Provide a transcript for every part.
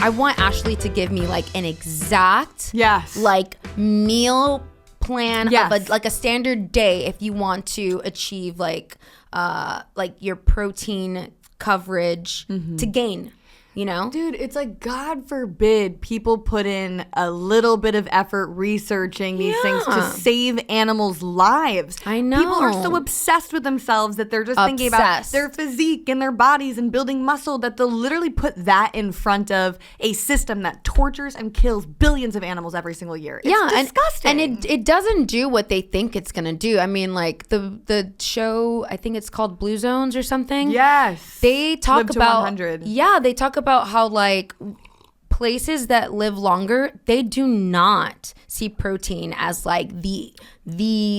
I want Ashley to give me like an exact like meal plan of like a standard day if you want to achieve like your protein coverage to gain. You know? Dude, it's like, God forbid people put in a little bit of effort researching these things to save animals' lives. I know. People are so obsessed with themselves that they're just thinking about their physique and their bodies and building muscle that they'll literally put that in front of a system that tortures and kills billions of animals every single year. It's disgusting. And it doesn't do what they think it's going to do. I mean, like the show, I think it's called Blue Zones or something. Yes. They talk Live to about 100. Yeah, they talk about how like places that live longer, they do not see protein as like the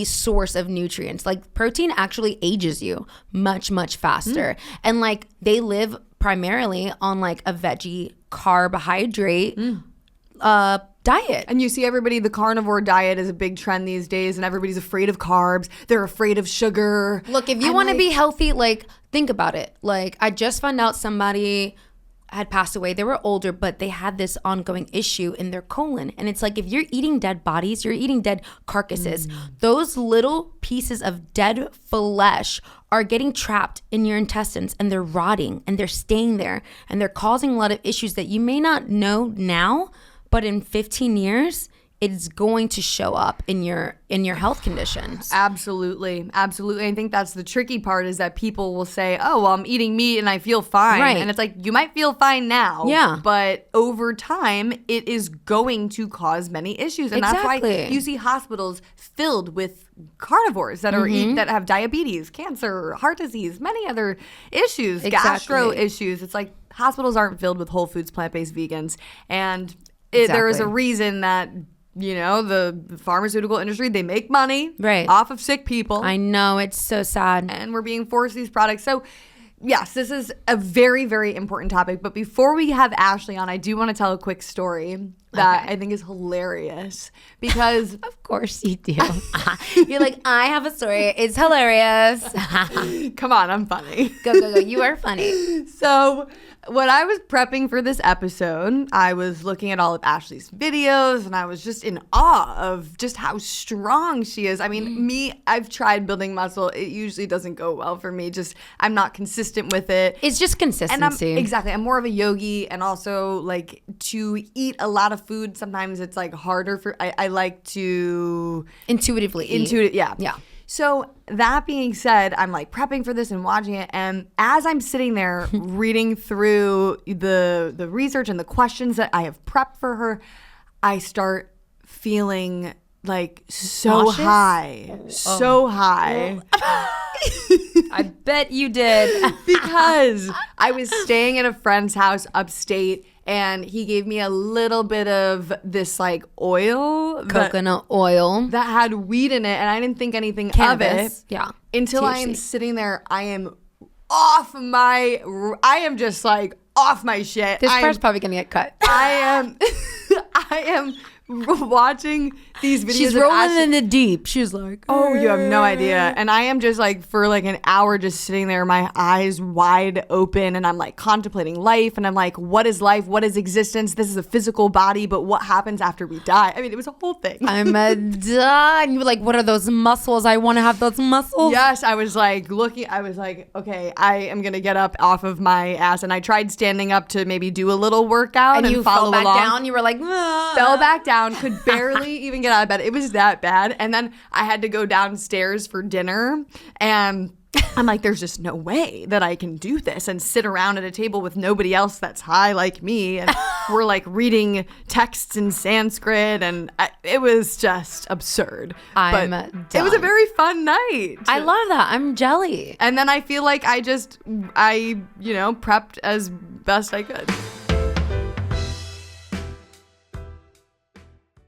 source of nutrients. Like protein actually ages you much faster. And like they live primarily on like a veggie carbohydrate diet. And you see the carnivore diet is a big trend these days, and everybody's afraid of carbs. They're afraid of sugar. Look, if you want to be healthy, like think about it. Like I just found out somebody had passed away. They were older, but they had this ongoing issue in their colon. And it's like, if you're eating dead bodies, you're eating dead carcasses. Those little pieces of dead flesh are getting trapped in your intestines, and they're rotting, and they're staying there, and they're causing a lot of issues that you may not know now, but in 15 years, it's going to show up in your health conditions. Absolutely. I think that's the tricky part, is that people will say, oh, well, I'm eating meat and I feel fine. Right. And it's like, you might feel fine now. Yeah. But over time, it is going to cause many issues. And that's why you see hospitals filled with carnivores that are that have diabetes, cancer, heart disease, many other issues, gastro issues. It's like hospitals aren't filled with whole foods, plant-based vegans. And there is a reason that the pharmaceutical industry, they make money off of sick people. I know, it's so sad. And we're being forced these products. So yes, this is a very, very important topic. But before we have Ashley on, I do want to tell a quick story that I think is hilarious, because of course you do. You're like, I have a story. It's hilarious. Come on, I'm funny. Go. You are funny. So when I was prepping for this episode, I was looking at all of Ashley's videos, and I was just in awe of just how strong she is. I mean, I've tried building muscle. It usually doesn't go well for me. I'm not consistent with it. It's just consistency. I'm more of a yogi, and also like to eat a lot of food. Sometimes it's like harder for, I like to intuitively eat. Yeah. So that being said, I'm like prepping for this and watching it, and as I'm sitting there reading through the research and the questions that I have prepped for her, I start feeling like so nauseous? high. I bet you did. Because I was staying at a friend's house upstate, and he gave me a little bit of this like oil, coconut oil that had weed in it, and I didn't think anything Cannabis. of it. Yeah. Until THC. I am sitting there, I am just like off my shit. This part's probably gonna get cut. I am watching these videos. She's rolling in the deep. She's like, oh, you have no idea. And I am just like, for like an hour, just sitting there, my eyes wide open, and I'm like contemplating life, and I'm like, what is life? What is existence? This is a physical body, but what happens after we die? I mean, it was a whole thing. I'm done. You were like, what are those muscles? I want to have those muscles. Yes, I was like okay, I am gonna get up off of my ass, and I tried standing up to maybe do a little workout, and you follow fell back along. down. You were like, fell back down, could barely even get out of bed. It was that bad. And then I had to go downstairs for dinner, and I'm like, there's just no way that I can do this and sit around at a table with nobody else that's high like me, and we're like reading texts in Sanskrit, and it was just absurd. It was a very fun night. I love that. I'm jelly. And then I feel like I prepped as best I could.